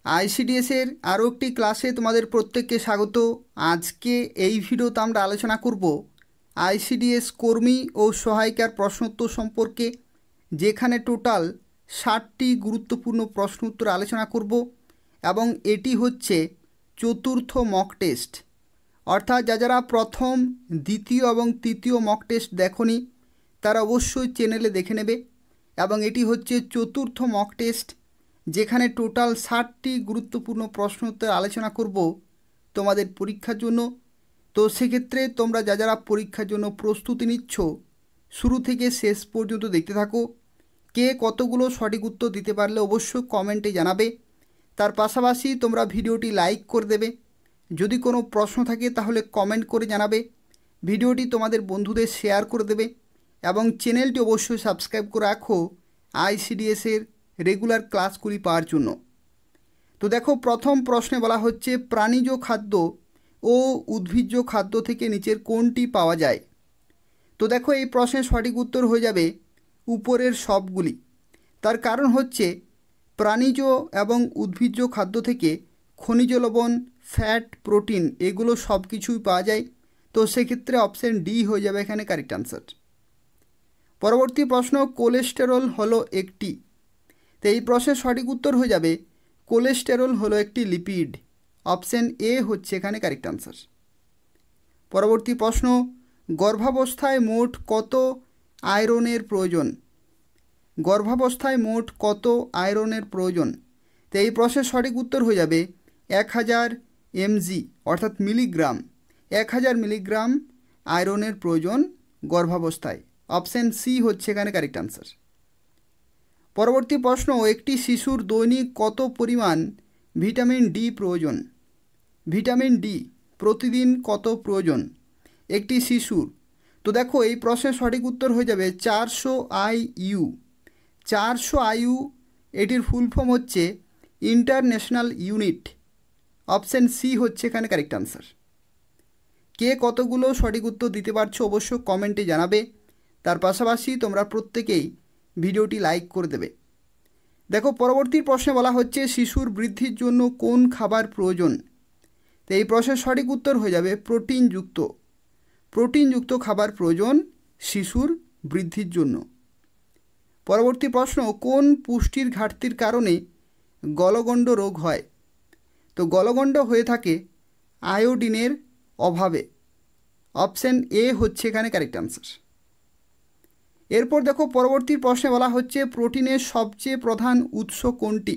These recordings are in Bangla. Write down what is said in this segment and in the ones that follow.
আইসিডিএসের আরও একটি ক্লাসে তোমাদের প্রত্যেককে স্বাগত। আজকে এই ভিডিওতে আমরা আলোচনা করব আইসিডিএস কর্মী ও সহায়িকার প্রশ্নোত্তর সম্পর্কে, যেখানে টোটাল 60টি গুরুত্বপূর্ণ প্রশ্ন উত্তর আলোচনা করব এবং এটি হচ্ছে চতুর্থ মক টেস্ট। অর্থাৎ যারা প্রথম, দ্বিতীয় এবং তৃতীয় মক টেস্ট দেখোনি তারা অবশ্যই চ্যানেলে দেখে নেবে। এবং এটি হচ্ছে চতুর্থ মক টেস্ট, যেখানে টোটাল 60টি গুরুত্বপূর্ণ প্রশ্ন উত্তর আলোচনা করব তোমাদের পরীক্ষার জন্য। তো সেক্ষেত্রে তোমরা যারা পরীক্ষার জন্য প্রস্তুতি নিচ্ছ শুরু থেকে শেষ পর্যন্ত দেখতে থাকো। কে কতগুলো সঠিক উত্তর দিতে পারলে অবশ্যই কমেন্টে জানাবে। তার পাশাপাশি তোমরা ভিডিওটি লাইক করে দেবে। যদি কোনো প্রশ্ন থাকে তাহলে কমেন্ট করে জানাবে। ভিডিওটি তোমাদের বন্ধুদের শেয়ার করে দেবে এবং চ্যানেলটি অবশ্যই সাবস্ক্রাইব করে রাখো আইসিডিএসের রেগুলার ক্লাসগুলি পাওয়ার জন্য। তো দেখো, প্রথম প্রশ্নে বলা হচ্ছে প্রাণীজ খাদ্য ও উদ্ভিজ্জ খাদ্য থেকে নিচের কোনটি পাওয়া যায়। তো দেখো, এই প্রশ্নের সঠিক উত্তর হয়ে যাবে উপরের সবগুলি। তার কারণ হচ্ছে প্রাণীজ এবং উদ্ভিজ্জ খাদ্য থেকে খনিজ লবণ, ফ্যাট, প্রোটিন এগুলো সব কিছুই পাওয়া যায়। তো সেক্ষেত্রে অপশান ডি হয়ে যাবে এখানে কারেক্ট আনসার। পরবর্তী প্রশ্ন, কোলেস্টেরল হলো একটি। তো এই প্রশ্নের সঠিক উত্তর হয়ে যাবে কোলেস্টেরল হলো একটি লিপিড। অপশান এ হচ্ছে এখানে কারেক্ট আনসার। পরবর্তী প্রশ্ন, গর্ভাবস্থায় মোট কত আয়রনের প্রয়োজন। গর্ভাবস্থায় মোট কত আয়রনের প্রয়োজন। তো এই প্রশ্নের সঠিক উত্তর হয়ে যাবে 1000 mg অর্থাৎ মিলিগ্রাম। 1000 মিলিগ্রাম আয়রনের প্রয়োজন গর্ভাবস্থায়। অপশান সি হচ্ছে এখানে কারেক্ট আনসার। পরবর্তী প্রশ্ন, একটি শিশুর দৈনিক কত পরিমাণ ভিটামিন ডি প্রয়োজন। ভিটামিন ডি প্রতিদিন কত প্রয়োজন একটি শিশুর। তো দেখো, এই প্রশ্নের সঠিক উত্তর হয়ে যাবে 400 IU। 400 IU এটির ফুল ফর্ম হচ্ছে ইন্টারন্যাশনাল ইউনিট। অপশান সি হচ্ছে এখানে কারেক্ট আনসার। কে কতগুলো সঠিক উত্তর দিতে পারছো অবশ্যই কমেন্টে জানাবে। তার পাশাপাশি তোমরা প্রত্যেকেই ভিডিওটি লাইক করে দেবে। দেখো, পরবর্তী প্রশ্নে বলা হচ্ছে শিশুর বৃদ্ধির জন্য কোন খাবার প্রয়োজন। তো এই প্রশ্নের সঠিক উত্তর হয়ে যাবে প্রোটিনযুক্ত খাবার প্রয়োজন শিশুর বৃদ্ধির জন্য। পরবর্তী প্রশ্ন, কোন পুষ্টির ঘাটতির কারণে গলগণ্ড রোগ হয়। তো গলগণ্ড হয়ে থাকে আয়োডিনের অভাবে। অপশান এ হচ্ছে এখানে কারেক্ট আনসার। এরপর দেখো, পরবর্তী প্রশ্নে বলা হচ্ছে প্রোটিনের সবচেয়ে প্রধান উৎস কোনটি।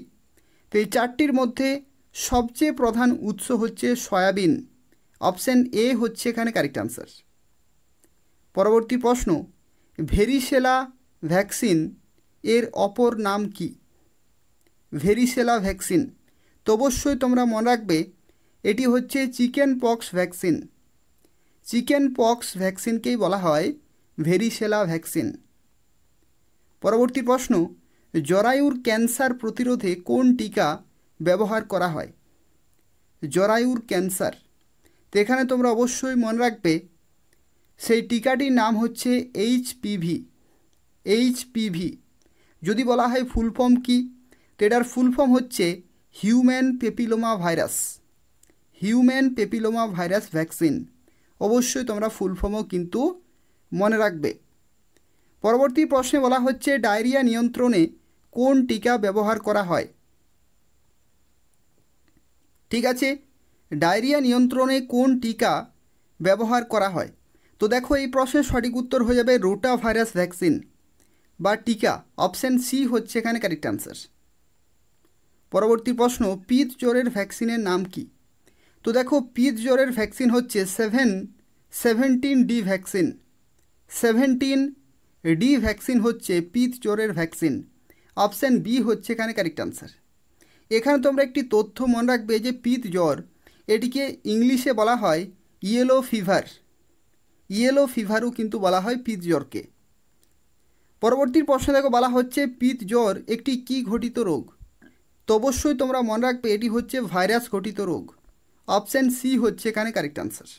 তো এই চারটির মধ্যে সবচেয়ে প্রধান উৎস হচ্ছে সয়াবিন। অপশান এ হচ্ছে এখানে কারেক্ট আনসার। পরবর্তী প্রশ্ন, ভেরিসেলা ভ্যাকসিন এর অপর নাম কি। ভেরিসেলা ভ্যাকসিন, তো অবশ্যই তোমরা মনে রাখবে এটি হচ্ছে chicken pox vaccine. Chicken pox ভ্যাকসিনকেই বলা হয় ভেরিসেলা ভ্যাকসিন। পরবর্তী প্রশ্ন, জরায়ুর ক্যান্সার প্রতিরোধে কোন টিকা ব্যবহার করা হয়। জরায়ুর ক্যান্সার, তো এখানে তোমরা অবশ্যই মনে রাখবে সেই টিকাটির নাম হচ্ছে এইচপিভি। যদি বলা হয় ফুল ফর্ম কি, তো এটার ফুল ফর্ম হচ্ছে হিউম্যান পেপিলোমা ভাইরাস ভ্যাকসিন। অবশ্যই তোমরা ফুল ফর্মও কিন্তু মনে রাখবে। পরবর্তী প্রশ্নে বলা হচ্ছে ডায়রিয়া নিয়ন্ত্রণে কোন টিকা ব্যবহার করা হয়। ঠিক আছে, ডায়রিয়া নিয়ন্ত্রণে কোন টিকা ব্যবহার করা হয়। তো দেখো, এই প্রশ্নের সঠিক উত্তর হয়ে যাবে রোটা ভাইরাস ভ্যাকসিন বা টিকা। অপশান সি হচ্ছে এখানে কারেক্ট আনসার। পরবর্তী প্রশ্ন, পিত জ্বরের ভ্যাকসিনের নাম কি। তো দেখো, পিত জ্বরের ভ্যাকসিন হচ্ছে 17D ভ্যাকসিন। 17D ভ্যাকসিন হচ্ছে পিত জ্বরের ভ্যাকসিন। অপশান বি হচ্ছে এখানে কারেক্ট আনসার। এখানে তোমরা একটি তথ্য মনে রাখবে যে পিত জ্বর এটিকে ইংলিশে বলা হয় ইয়েলো ফিভারও কিন্তু বলা হয় পিত জ্বরকে। পরবর্তী প্রশ্নে দেখো, বলা হচ্ছে পিত জ্বর একটি কি ঘটিত রোগ। তো অবশ্যই তোমরা মনে রাখবে এটি হচ্ছে ভাইরাস ঘটিত রোগ। অপশান সি হচ্ছে এখানে কারেক্ট আনসার।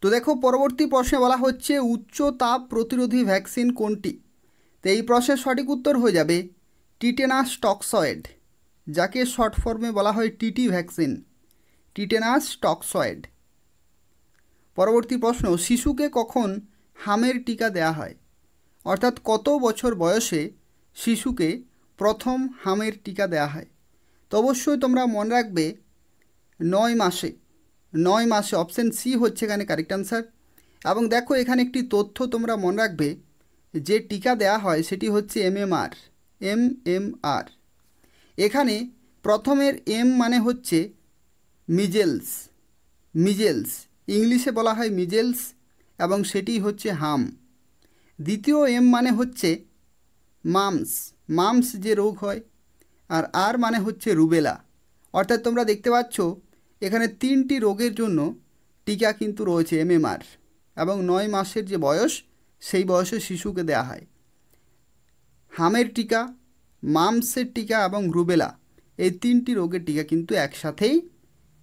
তো দেখো, পরবর্তী প্রশ্নে বলা হচ্ছে উচ্চ তাপ প্রতিরোধী ভ্যাকসিন কোনটি। তো এই প্রশ্নের সঠিক উত্তর হয়ে যাবে টিটেনাস টক্সয়েড। যাকে শর্ট ফর্মে বলা হয় টিটি ভ্যাকসিন, টিটেনাস টক্সয়েড। পরবর্তী প্রশ্ন, শিশুকে কখন হামের টিকা দেওয়া হয়? অর্থাৎ কত বছর বয়সে শিশুকে প্রথম হামের টিকা দেওয়া হয়? তো অবশ্যই তোমরা মনে রাখবে 9 মাসে। 9 মাসে, অপশান সি হচ্ছে এখানে কারেক্ট অ্যান্সার। এবং দেখো এখানে একটি তথ্য তোমরা মনে রাখবে, যে টিকা দেওয়া হয় সেটি হচ্ছে এমএমআর। এখানে প্রথমের এম মানে হচ্ছে মিজেলস, ইংলিশে বলা হয় মিজেলস, এবং সেটি হচ্ছে হাম। দ্বিতীয় এম মানে হচ্ছে মামস যে রোগ হয়, আর আর মানে হচ্ছে রুবেলা। অর্থাৎ তোমরা দেখতে পাচ্ছ এখানে 3টি রোগের জন্য টিকা কিন্তু রয়েছে এমএমআর, এবং 9 মাসের যে বয়স সেই বয়সে শিশুকে দেওয়া হয়। হামের টিকা, মামসের টিকা এবং রুবেলা, এই 3টি রোগের টিকা কিন্তু একসাথেই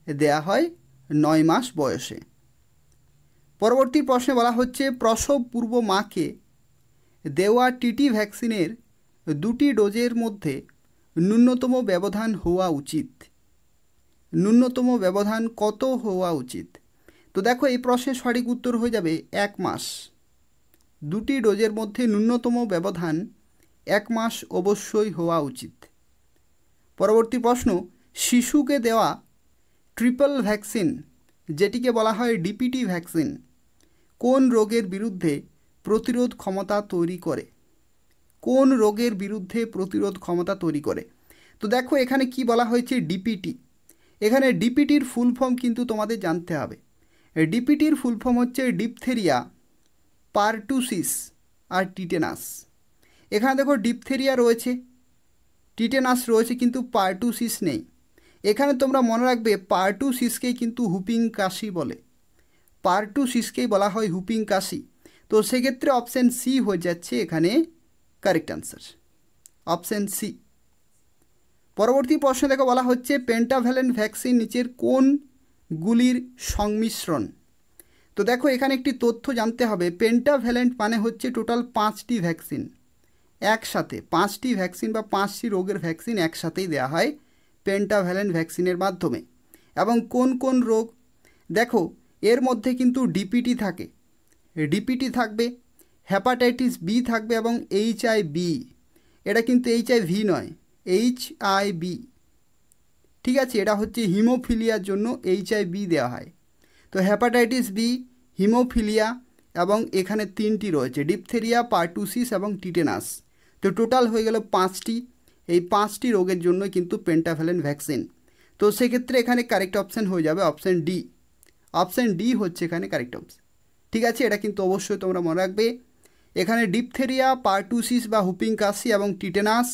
দেয়া হয় 9 মাস বয়সে। পরবর্তী প্রশ্নে বলা হচ্ছে, প্রসব পূর্ব মাকে দেওয়া টিটি ভ্যাকসিনের 2টি ডোজের মধ্যে ন্যূনতম ব্যবধান হওয়া উচিত। ন্যূনতম ব্যবধান কত হওয়া উচিত? তো দেখো এই প্রশ্নের সঠিক উত্তর হয়ে যাবে 1 মাস। 2টি ডোজের মধ্যে ন্যূনতম ব্যবধান 1 মাস অবশ্যই হওয়া উচিত। পরবর্তী প্রশ্ন, শিশুকে দেওয়া ট্রিপল ভ্যাকসিন, যেটিকে বলা হয় ডিপিটি ভ্যাকসিন, কোন রোগের বিরুদ্ধে প্রতিরোধ ক্ষমতা তৈরি করে? কোন রোগের বিরুদ্ধে প্রতিরোধ ক্ষমতা তৈরি করে? তো দেখো এখানে কি বলা হয়েছে, ডিপিটি। এখানে ডিপিটির ফুল ফর্ম কিন্তু তোমাদের জানতে হবে। ডিপিটির ফুল ফর্ম হচ্ছে ডিপথেরিয়া, পারটুসিস আর টিটেনাস। এখানে দেখো ডিপথেরিয়া রয়েছে, টিটেনাস রয়েছে, কিন্তু পারটুসিস নেই। এখানে তোমরা মনে রাখবে পারটুসিসকেই কিন্তু হুপিং কাশি বলে, পারটুসিসকেই বলা হয় হুপিং কাশি। তো সেক্ষেত্রে অপশান সি হয়ে যাচ্ছে এখানে কারেক্ট অ্যান্সার, অপশান সি। পরবর্তী প্রশ্নে দেখো বলা হচ্ছে, পেন্টাভ্যালেন্ট ভ্যাকসিন নিচের কোনগুলির সংমিশ্রণ? তো দেখো এখানে একটি তথ্য জানতে হবে, পেন্টাভ্যালেন্ট মানে হচ্ছে টোটাল 5টি ভ্যাকসিন একসাথে, 5টি ভ্যাকসিন বা 5টি রোগের ভ্যাকসিন একসাথেই দেওয়া হয় পেন্টাভ্যালেন্ট ভ্যাকসিনের মাধ্যমে। এবং কোন কোন রোগ? দেখো এর মধ্যে কিন্তু ডিপিটি থাকে, ডিপিটি থাকবে, হেপাটাইটিস বি থাকবে এবং HIV। এটা কিন্তু HIV নয়, HIV, ঠিক আছে? এটা হচ্ছে হিমোফিলিয়ার জন্য HIV দেওয়া হয়। তো হেপাটাইটিস বি, হিমোফিলিয়া, এবং এখানে 3টি রয়েছে, ডিপথেরিয়া, পারটুসিস এবং টিটেনাস। তো টোটাল হয়ে গেল 5টি। এই 5টি রোগের জন্য কিন্তু পেন্টাভ্যালেন্ট ভ্যাকসিন। তো সেক্ষেত্রে এখানে কারেক্ট অপশান হয়ে যাবে অপশান ডি, অপশান ডি হচ্ছে এখানে কারেক্ট অপশান। ঠিক আছে, এটা কিন্তু অবশ্যই তোমরা মনে রাখবে। এখানে ডিপথেরিয়া, পারটুসিস বা হুপিং কাশি এবং টিটেনাস,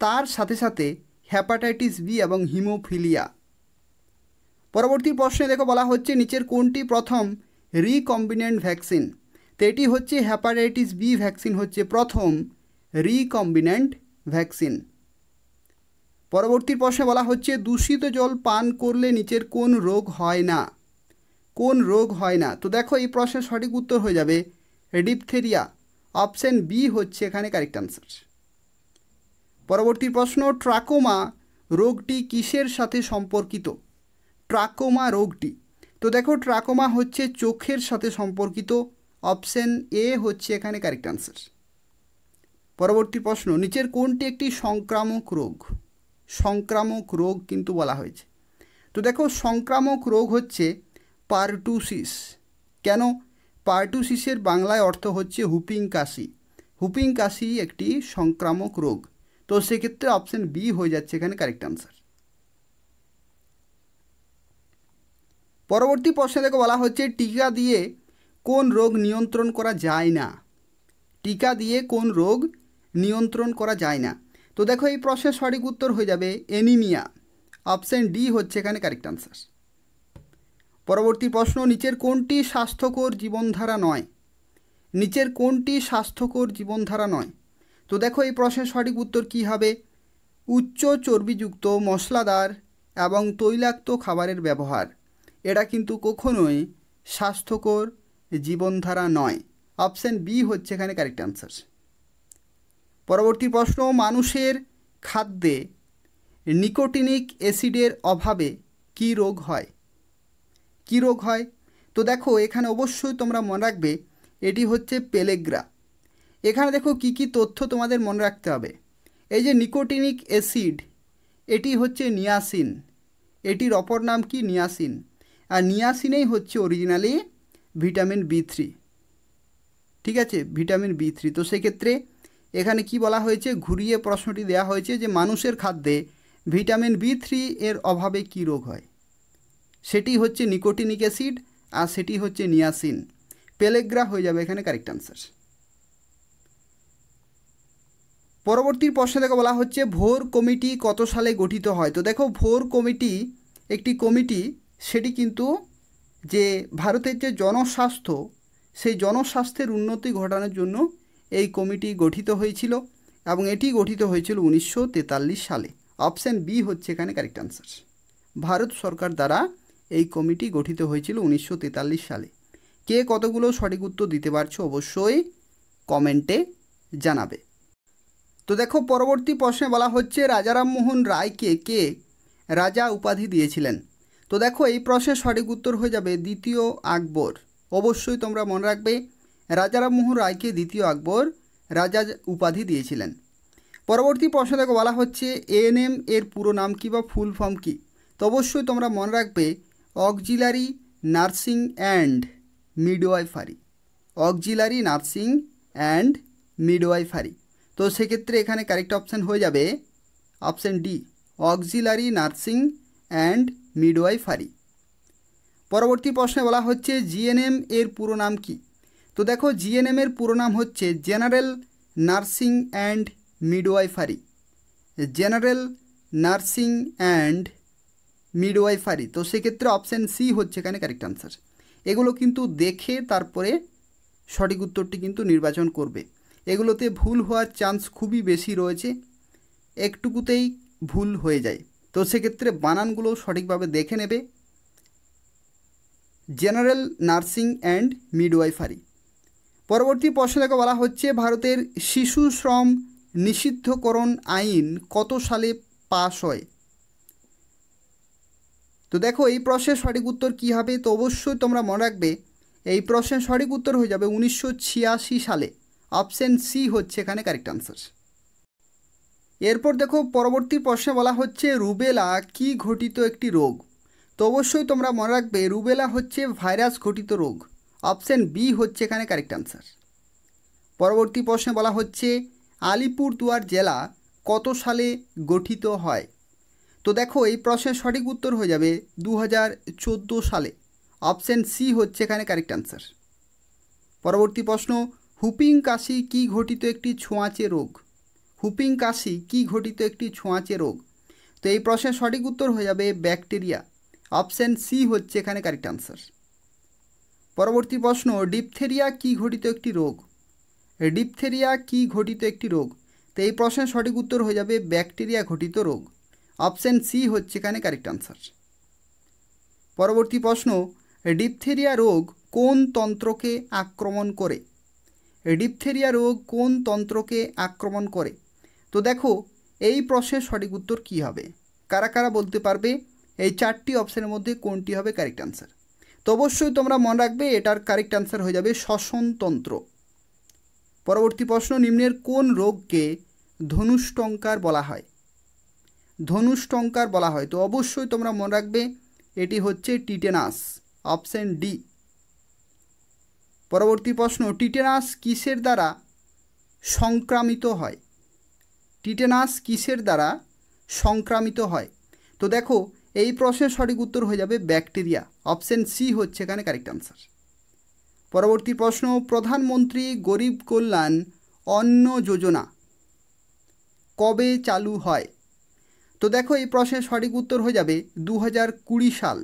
তার সাথে সাথে হেপাটাইটিস বি এবং হিমোফিলিয়া। পরবর্তী প্রশ্নে দেখো বলা হচ্ছে, নিচের কোনটি প্রথম রিকম্বিনেন্ট ভ্যাকসিন? তো এটি হচ্ছে হেপাটাইটিস বি ভ্যাকসিন হচ্ছে প্রথম রিকম্বিনেন্ট ভ্যাকসিন। পরবর্তী প্রশ্নে বলা হচ্ছে, দূষিত জল পান করলে নিচের কোন রোগ হয় না? কোন রোগ হয় না? তো দেখো এই প্রশ্নের সঠিক উত্তর হয়ে যাবে ডিপথেরিয়া, অপশান বি হচ্ছে এখানে কারেক্ট অ্যান্সার। পরবর্তী প্রশ্ন, ট্রাকোমা রোগটি কিসের সাথে সম্পর্কিত? ট্রাকোমা রোগটি, তো দেখো ট্রাকোমা হচ্ছে চোখের সাথে সম্পর্কিত, অপশান এ হচ্ছে এখানে কারেক্ট অ্যান্সার। পরবর্তী প্রশ্ন, নিচের কোনটি একটি সংক্রামক রোগ? সংক্রামক রোগ কিন্তু বলা হয়েছে। তো দেখো সংক্রামক রোগ হচ্ছে পারটুসিস। কেন? পারটুসিসের বাংলায় অর্থ হচ্ছে হুপিং কাশি। হুপিং কাশি একটি সংক্রামক রোগ। তো সেক্ষেত্রে অপশান বি হয়ে যাচ্ছে এখানে কারেক্ট অ্যান্সার। পরবর্তী প্রশ্নে দেখো বলা হচ্ছে, টিকা দিয়ে কোন রোগ নিয়ন্ত্রণ করা যায় না? টিকা দিয়ে কোন রোগ নিয়ন্ত্রণ করা যায় না? তো দেখো এই প্রশ্নের সঠিক উত্তর হয়ে যাবে অ্যানিমিয়া, অপশান ডি হচ্ছে এখানে কারেক্ট অ্যান্সার। পরবর্তী প্রশ্ন, নিচের কোনটি স্বাস্থ্যকর জীবনধারা নয়? নিচের কোনটি স্বাস্থ্যকর জীবনধারা নয়? তো দেখো এই প্রশ্নের সঠিক উত্তর কী হবে? উচ্চ চর্বিযুক্ত, মশলাদার এবং তৈলাক্ত খাবারের ব্যবহার, এটা কিন্তু কখনোই স্বাস্থ্যকর জীবনধারা নয়। অপশান বি হচ্ছে এখানে কারেক্ট অ্যান্সার। পরবর্তী প্রশ্ন, মানুষের খাদ্যে নিকোটিনিক অ্যাসিডের অভাবে কি রোগ হয়? কি রোগ হয়? তো দেখো এখানে অবশ্যই তোমরা মনে রাখবে এটি হচ্ছে পেলেগ্রা। এখানে দেখো কি কি তথ্য তোমাদের মনে রাখতে হবে। এই যে নিকোটিনিক অ্যাসিড, এটি হচ্ছে নিয়াসিন, এটির অপর নাম কি? নিয়াসিন। আর নিয়াসিনেই হচ্ছে অরিজিনালি ভিটামিন বি3। ঠিক আছে, ভিটামিন বি3। তো সেক্ষেত্রে এখানে কি বলা হয়েছে, ঘুরিয়ে প্রশ্নটি দেওয়া হয়েছে যে মানুষের খাদ্যে ভিটামিন বি3 এর অভাবে কি রোগ হয়? সেটি হচ্ছে নিকোটিনিক অ্যাসিড আর সেটি হচ্ছে নিয়াসিন। পেলেগ্রা হয়ে যাবে এখানে কারেক্ট আনসার। পরবর্তী প্রশ্নে দেখো বলা হচ্ছে ভোর কমিটি কত সালে গঠিত হয়? তো দেখো ভোর কমিটি একটি কমিটি, সেটি কিন্তু যে ভারতের যে জনস্বাস্থ্য, সেই জনস্বাস্থ্যের উন্নতি ঘটানোর জন্য এই কমিটি গঠিত হয়েছিল এবং এটি গঠিত হয়েছিল 1943 সালে। অপশান বি হচ্ছে এখানে কারেক্ট আনসার। ভারত সরকার দ্বারা এই কমিটি গঠিত হয়েছিল 1943 সালে। কে কতগুলো সঠিক উত্তর দিতে পারছো অবশ্যই কমেন্টে জানাবে। তো দেখো পরবর্তী প্রশ্নে বলা হচ্ছে রাজা রামমোহন রায়কে কে রাজা উপাধি দিয়েছিলেন? তো দেখো এই প্রশ্নের সঠিক উত্তর হয়ে যাবে দ্বিতীয় আকবর। অবশ্যই তোমরা মনে রাখবে রাজা রামমোহন রায়কে দ্বিতীয় আকবর রাজা উপাধি দিয়েছিলেন। পরবর্তী প্রশ্ন দেখো বলা হচ্ছে এএনএম এর পুরো নাম কি বা ফুল ফর্ম কি? তো অবশ্যই তোমরা মনে রাখবে auxiliary nursing and midwifery. Auxiliary nursing and midwifery. তো সেক্ষেত্রে এখানে কারেক্ট অপশান হয়ে যাবে option D, auxiliary nursing and midwifery. পরবর্তী প্রশ্নে বলা হচ্ছে জিএনএম এর পুরো নাম কি? তো দেখো জিএনএম এর পুরো নাম হচ্ছে general nursing and midwifery. General nursing and midwifery. তো সেক্ষেত্রে অপশান সি হচ্ছে এখানে কারেক্ট আনসার। এগুলো কিন্তু দেখে তারপরে সঠিক উত্তরটি কিন্তু নির্বাচন করবে। এগুলোতে ভুল হওয়ার চান্স খুবই বেশি রয়েছে, একটুকুতেই ভুল হয়ে যায়। তো সেক্ষেত্রে বানানগুলো সঠিকভাবে দেখে নেবে। General nursing and midwifery. পরবর্তী প্রশ্ন দেখো বলা হচ্ছে ভারতের শিশু শ্রম নিষিদ্ধকরণ আইন কত সালে পাশ হয়? তো দেখো এই প্রশ্নের সঠিক উত্তর কী হবে? তো অবশ্যই তোমরা মনে রাখবে এই প্রশ্নের সঠিক উত্তর হয়ে যাবে 1986 সালে। অপশান সি হচ্ছে এখানে কারেক্ট আনসার। এরপর দেখো পরবর্তী প্রশ্নে বলা হচ্ছে রুবেলা কি ঘটিত একটি রোগ? তো অবশ্যই তোমরা মনে রাখবে রুবেলা হচ্ছে ভাইরাস ঘটিত রোগ। অপশান বি হচ্ছে এখানে কারেক্ট আনসার। পরবর্তী প্রশ্নে বলা হচ্ছে আলিপুরদুয়ার জেলা কত সালে গঠিত হয়? তো দেখো এই প্রশ্নের সঠিক উত্তর হয়ে যাবে 2014 সালে। অপশান সি হচ্ছে এখানে কারেক্ট আনসার। পরবর্তী প্রশ্ন হুপিং কাশি কি ঘটিত একটি ছোঁয়াচে রোগ? হুপিং কাশি কি ঘটিত একটি ছোঁয়াচে রোগ? তো এই প্রশ্নের সঠিক উত্তর হয়ে যাবে ব্যাকটেরিয়া। অপশান সি হচ্ছে এখানে কারেক্ট আনসার। পরবর্তী প্রশ্ন ডিপথেরিয়া কি ঘটিত একটি রোগ? ডিপথেরিয়া কি ঘটিত একটি রোগ? তো এই প্রশ্নের সঠিক উত্তর হয়ে যাবে ব্যাকটেরিয়া ঘটিত রোগ। অপশান সি হচ্ছে এখানে কারেক্ট আনসার। পরবর্তী প্রশ্ন ডিপথেরিয়া রোগ কোন তন্ত্রকে আক্রমণ করে? ডিপথেরিয়া রোগ কোন তন্ত্রকে আক্রমণ করে? তো দেখো এই প্রশ্নের সঠিক উত্তর কী হবে? কারা কারা বলতে পারবে এই চারটি অপশানের মধ্যে কোনটি হবে কারেক্ট আনসার? তো অবশ্যই তোমরা মনে রাখবে এটার কারেক্ট আনসার হয়ে যাবে শ্বসনতন্ত্র। পরবর্তী প্রশ্ন নিম্নের কোন রোগকে ধনুষ্টঙ্কার বলা হয়? ধনুষ্টঙ্কার বলা হয়। তো অবশ্যই তোমরা মনে রাখবে এটি হচ্ছে টিটেনাস। Option D. পরবর্তী প্রশ্ন টিটেনাস কিসের দ্বারা সংক্রামিত হয়? টিটেনাস কিসের দ্বারা সংক্রামিত হয়? তো দেখো এই প্রশ্নের সঠিক উত্তর হয়ে যাবে ব্যাকটেরিয়া। অপশান সি হচ্ছে এখানে কারেক্ট আনসার। পরবর্তী প্রশ্ন প্রধানমন্ত্রী গরিব কল্যাণ অন্ন যোজনা কবে চালু হয়? তো দেখো এই প্রশ্নের সঠিক উত্তর হয়ে যাবে 2020 সাল।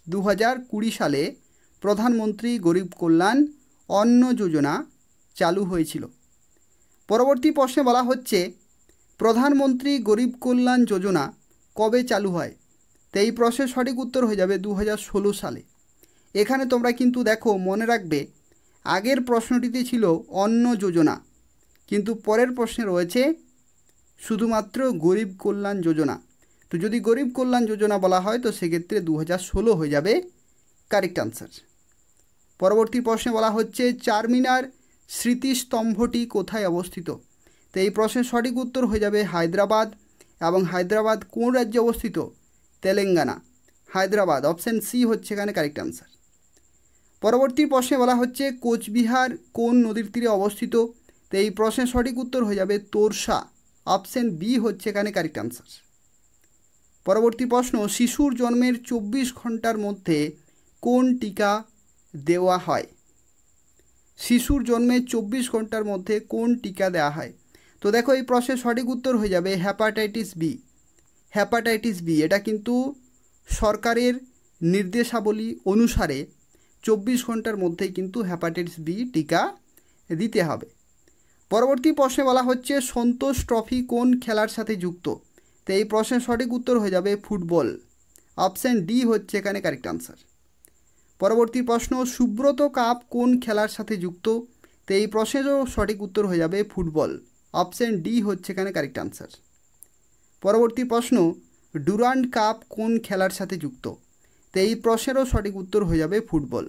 2020 সালে প্রধানমন্ত্রী গরিব কল্যাণ অন্ন যোজনা চালু হয়েছিল। পরবর্তী প্রশ্নে বলা হচ্ছে প্রধানমন্ত্রী গরিব কল্যাণ যোজনা কবে চালু হয়? তো এই প্রশ্নের সঠিক উত্তর হয়ে যাবে 2016 সালে। এখানে তোমরা কিন্তু দেখো মনে রাখবে আগের প্রশ্নটিতে ছিল অন্ন যোজনা, কিন্তু পরের প্রশ্নে রয়েছে শুধুমাত্র গরিব কল্যাণ যোজনা। তো যদি গরিব কল্যাণ যোজনা বলা হয় তো সেক্ষেত্রে 2016 হয়ে যাবে কারেক্ট আনসার। পরবর্তী প্রশ্নে বলা হচ্ছে চারমিনার স্মৃতিস্তম্ভটি কোথায় অবস্থিত? তো এই প্রশ্নের সঠিক উত্তর হয়ে যাবে হায়দ্রাবাদ। এবং হায়দ্রাবাদ কোন রাজ্যে অবস্থিত? তেলেঙ্গানা। হায়দ্রাবাদ, অপশান সি হচ্ছে এখানে কারেক্ট আনসার। পরবর্তী প্রশ্নে বলা হচ্ছে কোচবিহার কোন নদীর তীরে অবস্থিত? তো এই প্রশ্নের সঠিক উত্তর হয়ে যাবে তোরসা, অপশান বি হচ্ছে এখানে কারেক্ট আনসার। পরবর্তী প্রশ্ন শিশুর জন্মের 24 ঘন্টার মধ্যে কোন টিকা দেওয়া হয়? শিশুর জন্মের 24 ঘন্টার মধ্যে কোন টিকা দেওয়া হয়? তো দেখো এই প্রশ্নের সঠিক উত্তর হয়ে যাবে হ্যাপাটাইটিস বি। হ্যাপাটাইটিস বি, এটা কিন্তু সরকারের নির্দেশাবলী অনুসারে 24 ঘন্টার মধ্যেই কিন্তু হ্যাপাটাইটিস বি টিকা দিতে হবে। পরবর্তী প্রশ্নে বলা হচ্ছে সন্তোষ ট্রফি কোন খেলার সাথে যুক্ত? তো এই প্রশ্নের সঠিক উত্তর হয়ে যাবে ফুটবল, অপশান ডি হচ্ছে এখানে কারেক্ট আনসার। পরবর্তী প্রশ্ন সুব্রত কাপ কোন খেলার সাথে যুক্ত? তো এই প্রশ্নেরও সঠিক উত্তর হয়ে যাবে ফুটবল, অপশান ডি হচ্ছে এখানে কারেক্ট আনসার। পরবর্তী প্রশ্ন ডুরান্ড কাপ কোন খেলার সাথে যুক্ত? তো এই প্রশ্নেরও সঠিক উত্তর হয়ে যাবে ফুটবল।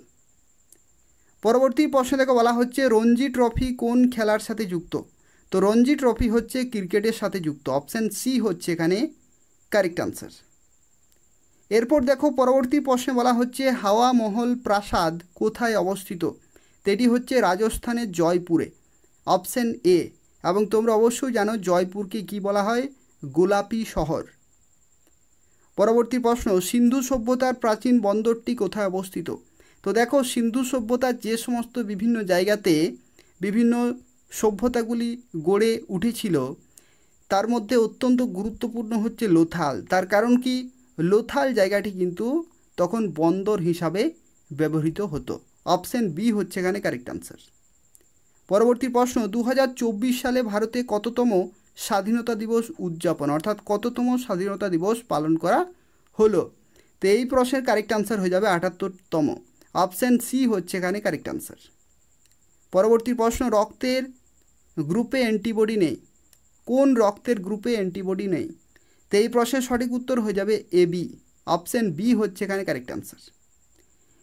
পরবর্তী প্রশ্ন থেকে বলা হচ্ছে রঞ্জি ট্রফি কোন খেলার সাথে যুক্ত? তো রঞ্জি ট্রফি হচ্ছে ক্রিকেটের সাথে যুক্ত, অপশান সি হচ্ছে এখানে কারেক্ট আনসার। এরপর দেখো পরবর্তী প্রশ্নে বলা হচ্ছে হাওয়া মহল প্রাসাদ কোথায় অবস্থিত? তো এটি হচ্ছে রাজস্থানের জয়পুরে, অপশান এ। এবং তোমরা অবশ্যই জানো জয়পুরকে কি বলা হয়? গোলাপি শহর। পরবর্তী প্রশ্ন সিন্ধু সভ্যতার প্রাচীন বন্দরটি কোথায় অবস্থিত? তো দেখো সিন্ধু সভ্যতার যে সমস্ত বিভিন্ন জায়গাতে বিভিন্ন সভ্যতাগুলি গড়ে উঠেছিল তার মধ্যে অত্যন্ত গুরুত্বপূর্ণ হচ্ছে লোথাল। তার কারণ কি? লোথাল জায়গাটি কিন্তু তখন বন্দর হিসাবে ব্যবহৃত হতো, অপশান বি হচ্ছে এখানে কারেক্ট আনসার। পরবর্তী প্রশ্ন 2024 সালে ভারতে কততম স্বাধীনতা দিবস উদযাপন, অর্থাৎ কততম স্বাধীনতা দিবস পালন করা হলো? তো এই প্রশ্নের কারেক্ট আনসার হয়ে যাবে 78তম, অপশান সি হচ্ছে এখানে কারেক্ট আনসার। পরবর্তী প্রশ্ন রক্তের গ্রুপে অ্যান্টিবডি নেই, কোন রক্তের গ্রুপে অ্যান্টিবডি নেই? তো এই প্রশ্নের সঠিক উত্তর হয়ে যাবে এবি, অপশান বি হচ্ছে এখানে কারেক্ট আনসার।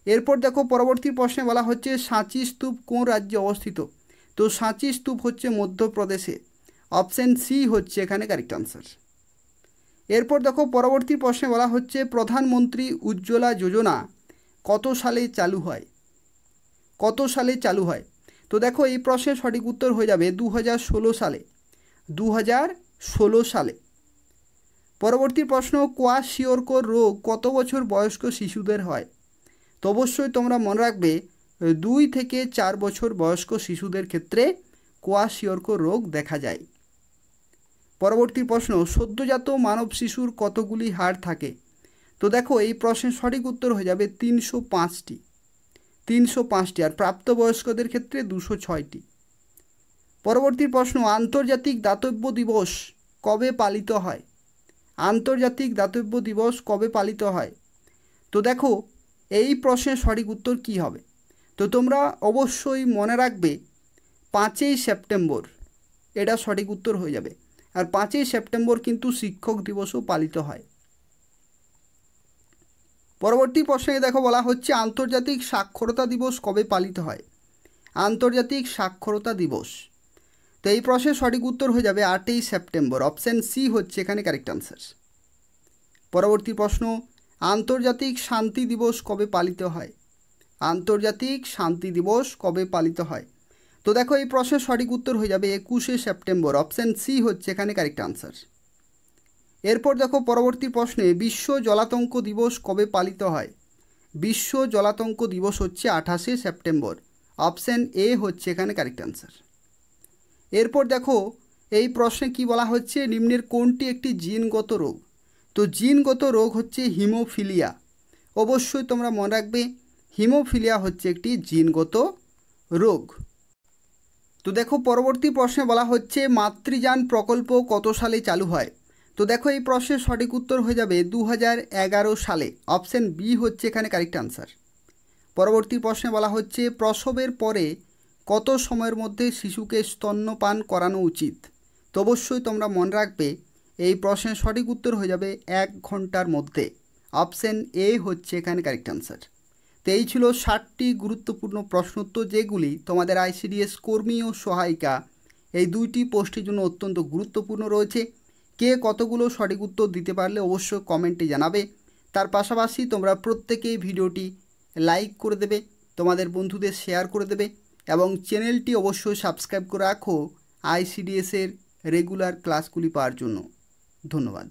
এরপর দেখো পরবর্তী প্রশ্নে বলা হচ্ছে সাঁচি স্তূপ কোন রাজ্যে অবস্থিত? তো সাঁচি স্তূপ হচ্ছে মধ্যপ্রদেশে, অপশান সি হচ্ছে এখানে কারেক্ট আনসার। এরপর দেখো পরবর্তী প্রশ্নে বলা হচ্ছে প্রধানমন্ত্রী উজ্জ্বলা যোজনা কত সালে চালু হয়? কত সালে চালু হয়? তো দেখো এই প্রশ্নের সঠিক উত্তর হয়ে যাবে 2016 সালে, 2016 সালে। পরবর্তী প্রশ্ন কোয়াশিওরকর রোগ কত বছর বয়স্ক শিশুদের হয়? তো অবশ্যই তোমরা মনে রাখবে 2 থেকে 4 বছর বয়স্ক শিশুদের ক্ষেত্রে কোয়াশিওরকর রোগ দেখা যায়। পরবর্তী প্রশ্ন সদ্যজাত মানব শিশুর কতগুলি হাড় থাকে? তো দেখো এই প্রশ্নের সঠিক উত্তর হয়ে যাবে 305টি, 305টি, আর প্রাপ্তবয়স্কদের ক্ষেত্রে 206টি। পরবর্তী প্রশ্ন আন্তর্জাতিক দাতব্য দিবস কবে পালিত হয়? আন্তর্জাতিক দাতব্য দিবস কবে পালিত হয়? তো দেখো এই প্রশ্নের সঠিক উত্তর কি হবে? তো তোমরা অবশ্যই মনে রাখবে 5ই সেপ্টেম্বর, এটা সঠিক উত্তর হয়ে যাবে। আর 5ই সেপ্টেম্বর কিন্তু শিক্ষক দিবসও পালিত হয়। পরবর্তী প্রশ্নে দেখো বলা হচ্ছে আন্তর্জাতিক সাক্ষরতা দিবস কবে পালিত হয়? আন্তর্জাতিক সাক্ষরতা দিবস, তো এই প্রশ্নের সঠিক উত্তর হয়ে যাবে 8ই সেপ্টেম্বর, অপশান সি হচ্ছে এখানে কারেক্ট আনসার। পরবর্তী প্রশ্ন আন্তর্জাতিক শান্তি দিবস কবে পালিত হয়? আন্তর্জাতিক শান্তি দিবস কবে পালিত হয়? তো দেখো এই প্রশ্নের সঠিক উত্তর হয়ে যাবে 21শে সেপ্টেম্বর, অপশান সি হচ্ছে এখানে কারেক্ট আনসার। এরপর দেখো পরবর্তী প্রশ্নে বিশ্ব জলাতঙ্ক দিবস কবে পালিত হয়? বিশ্ব জলাতঙ্ক দিবস হচ্ছে 28শে সেপ্টেম্বর, অপশান এ হচ্ছে এখানে কারেক্ট আনসার। এরপর দেখো এই প্রশ্নে কি বলা হচ্ছে নিম্নের কোনটি একটি জিনগত রোগ? তো জিনগত রোগ হচ্ছে হিমোফিলিয়া, অবশ্যই তোমরা মনে রাখবে হিমোফিলিয়া হচ্ছে একটি জিনগত রোগ। তো দেখো পরবর্তী প্রশ্নে বলা হচ্ছে মাতৃযান প্রকল্প কত সালে চালু হয়? তো দেখো এই প্রশ্নের সঠিক উত্তর হয়ে যাবে 2011 সালে, অপশান বি হচ্ছে এখানে কারেক্ট আনসার। পরবর্তী প্রশ্নে বলা হচ্ছে প্রসবের পরে কত সময়ের মধ্যে শিশুকে স্তন্যপান করানো উচিত? তো অবশ্যই তোমরা মনে রাখবে এই প্রশ্নের সঠিক উত্তর হয়ে যাবে 1 ঘন্টার মধ্যে। অপশন এ হচ্ছে এখানে কারেক্ট অ্যান্সার। তো এই ছিল 60টি গুরুত্বপূর্ণ প্রশ্নোত্তর, যেগুলি তোমাদের আইসিডিএস কর্মী ও সহায়িকা এই দুইটি পোস্টের জন্য অত্যন্ত গুরুত্বপূর্ণ রয়েছে। কে কতগুলো সঠিক উত্তর দিতে পারলে অবশ্যই কমেন্টে জানাবে। তার পাশাপাশি তোমরা প্রত্যেকেই ভিডিওটি লাইক করে দেবে, তোমাদের বন্ধুদের শেয়ার করে দেবে এবং চ্যানেলটি অবশ্যই সাবস্ক্রাইব করে রাখো আইসিডিএসের রেগুলার ক্লাসগুলি পাওয়ার জন্য। ধন্যবাদ।